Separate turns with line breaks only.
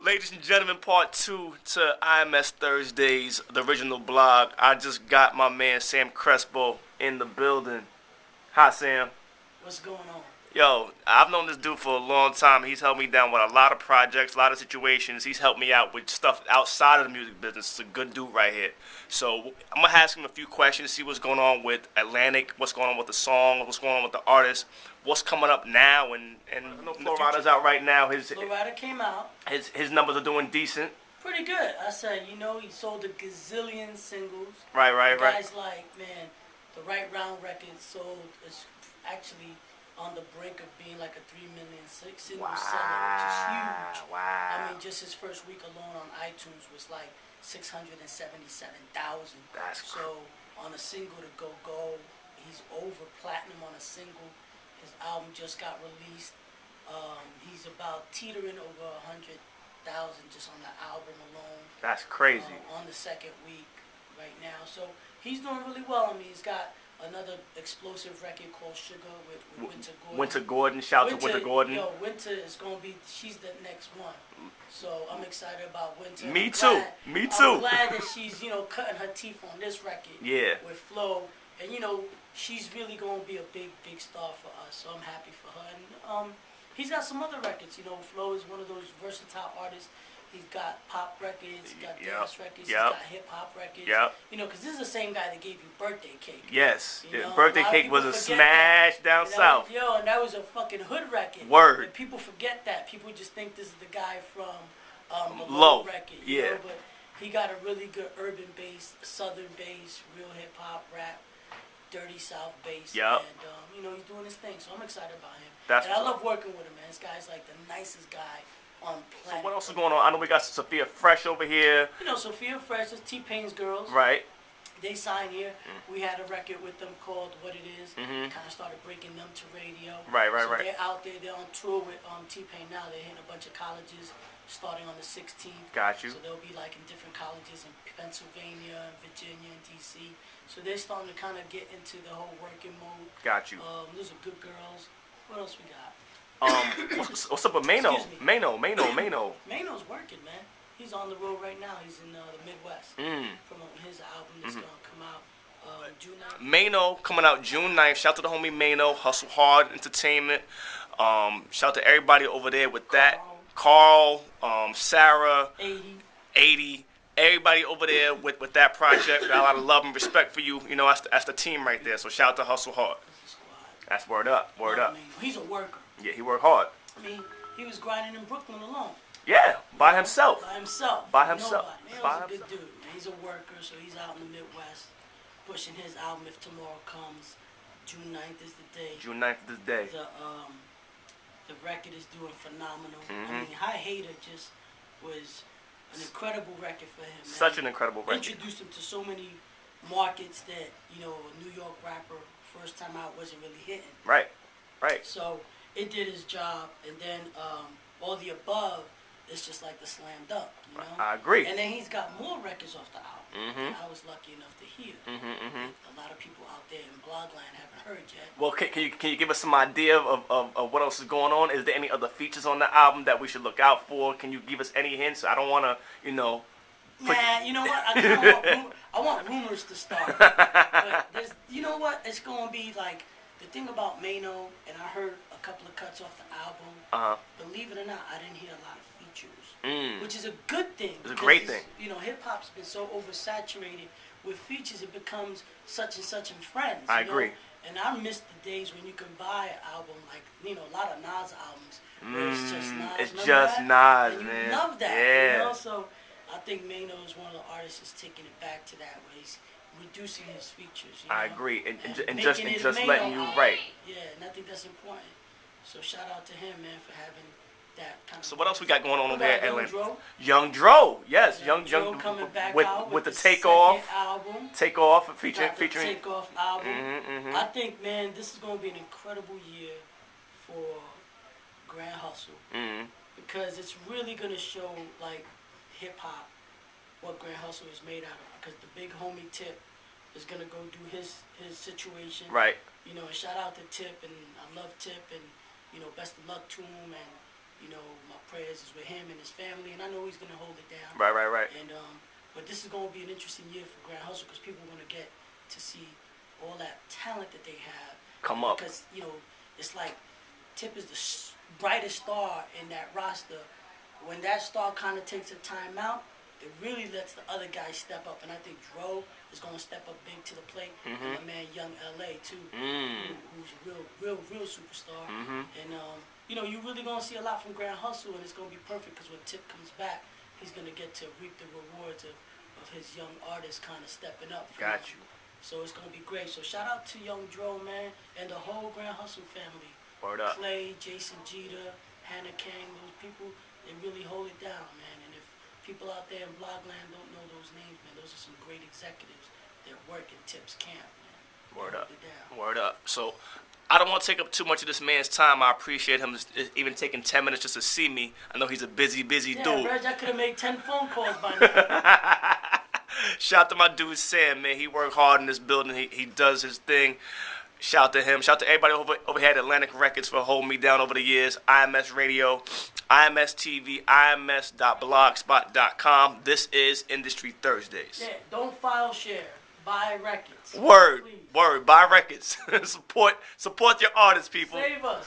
Ladies and gentlemen, part two to IMS Thursdays, the original blog. I just got my man Sam Crespo in the building. Hi, Sam.
What's going on?
Yo, I've known this dude for a long time. He's helped me down with a lot of projects, a lot of situations. He's helped me out with stuff outside of the music business. It's a good dude right here. So I'm gonna ask him a few questions, see what's going on with Atlantic, what's going on with the song, what's going on with the artist, what's coming up now, and I know Florida's out right now.
Florida came out.
His numbers are doing decent.
Pretty good. I said, he sold a gazillion singles.
Right.
Guys like, man, the Right Round record sold. It's actually on the brink of being like a 3 million single seller, which is huge.
Wow.
I mean, just his first week alone on iTunes was like 677,000. So on a single to go, he's over platinum on a single. His album just got released. He's about teetering over 100,000 just on the album alone.
That's crazy.
On the second week right now, so he's doing really well. I mean, he's got another explosive record called Sugar with Winter Gordon.
Winter Gordon, shout out to Winter Gordon.
Yo, Winter is gonna be. She's the next one. So I'm excited about Winter.
Me too.
I'm glad that she's cutting her teeth on this record.
Yeah.
With Flo, and she's really gonna be a big star for us. So I'm happy for her. And he's got some other records. Flo is one of those versatile artists. He's got pop records, he's got dance records, he's got hip hop records. Because this is the same guy that gave you Birthday Cake.
Yes, Birthday Cake was a smash down south.
And that was a fucking hood record.
Word.
And people forget that. People just think this is the guy from the
Low
record.
Yeah.
But he got a really good urban bass, southern bass, real hip hop, rap, dirty south bass.
Yep.
And he's doing his thing, so I'm excited about him.
And
I love working with him, man. This guy's like the nicest guy on planet.
So what else is going on? I know we got Sophia Fresh over here.
Sophia Fresh is T-Pain's girls.
Right.
They signed here. We had a record with them called What It Is.
Mm-hmm.
Kind of started breaking them to radio.
Right.
They're out there. They're on tour with T-Pain now. They're hitting a bunch of colleges starting on the 16th.
Got you.
So they'll be like in different colleges in Pennsylvania, Virginia, and D.C. So they're starting to kind of get into the whole working mode.
Got you.
Those are good girls. What else we got?
What's up with Mano? Mano's
working, man. He's on the road right now. He's in the Midwest promoting his album that's gonna come out June 9th.
Mano coming out June 9th. Shout out to the homie Mano, Hustle Hard Entertainment. Shout out to everybody over there with that. Carl, Sarah, 80. Everybody over there with that project. Got a lot of love and respect for you. That's the team right there. So shout out to Hustle Hard. That's word up. Word up.
He's a worker.
Yeah, he worked hard.
I mean, he was grinding in Brooklyn alone.
Yeah, by himself.
By himself.
Nobody.
Man's a good dude, man. He's a worker, so he's out in the Midwest pushing his album If Tomorrow Comes. June 9th is the day.
June 9th is the day.
The record is doing phenomenal. I mean, High Hater just was an incredible record for him, man.
Such an incredible record.
Introduced him to so many markets that, a New York rapper first time out wasn't really hitting.
Right.
So it did his job, and then all the above is just like the slam dunk,
I agree.
And then he's got more records off the album.
Mm-hmm.
I was lucky enough to hear. A lot of people out there in Blogland haven't heard yet.
Well, can you give us some idea of what else is going on? Is there any other features on the album that we should look out for? Can you give us any hints? I don't want to,
Nah, you know what? I want rumors to start. But you know what? It's going to be like the thing about Mano, and I heard a couple of cuts off the album. Believe it or not, I didn't hear a lot of features, which is a good thing.
It's a great thing.
Hip hop's been so oversaturated with features, it becomes such and such and friends.
I agree.
And I miss the days when you can buy an album like a lot of Nas albums where it's just Nas.
It's just Nas,
and
man.
You love that.
Yeah.
So I think Mano is one of the artists that's taking it back to that way. He's reducing his features.
I agree, and just
Mano
letting you right.
Yeah, and I think that's important. So shout out to him, man, for having that kind of.
So what else we got going on over there, Atlanta?
Young
Dro, yes, Young
coming back
with the Takeoff
album.
Takeoff featuring.
Takeoff album. I think, man, this is going to be an incredible year for Grand Hustle because it's really going to show like hip hop what Grand Hustle is made out of. Because the big homie Tip is going to go do his situation.
Right.
And shout out to Tip, and I love Tip, and best of luck to him, and my prayers prayers is with him and his family, and I know he's gonna hold it down.
Right.
And but this is gonna be an interesting year for Grand Hustle because people are gonna get to see all that talent that they have
come up.
Because it's like Tip is the brightest star in that roster. When that star kind of takes a timeout, it really lets the other guys step up, and I think Dro is going to step up big to the plate, and my man Young LA too, who's a real superstar. And you're really going to see a lot from Grand Hustle, and it's going to be perfect because when Tip comes back, he's going to get to reap the rewards of his young artists kind of stepping up.
Got you.
So it's going to be great. So shout out to Young Dro, man, and the whole Grand Hustle family.
Word up.
Clay, Jason Jeter, Hannah Kang, those people, they really hold it down, man. And if people out there in Blogland don't know those names, man, those are some great executives that work in Tip's camp, man.
Word up. Word up. So I don't want to take up too much of this man's time. I appreciate him even taking 10 minutes just to see me. I know he's a busy dude.
Reg, I could have made 10 phone calls by now.
Shout out to my dude Sam, man. He worked hard in this building. He does his thing. Shout out to him. Shout out to everybody over here at Atlantic Records for holding me down over the years. IMS Radio, IMS TV, IMS.blogspot.com. This is Industry Thursdays.
Yeah, don't file share. Buy records.
Word.
Please.
Word. Buy records. Support your artists, people.
Save us.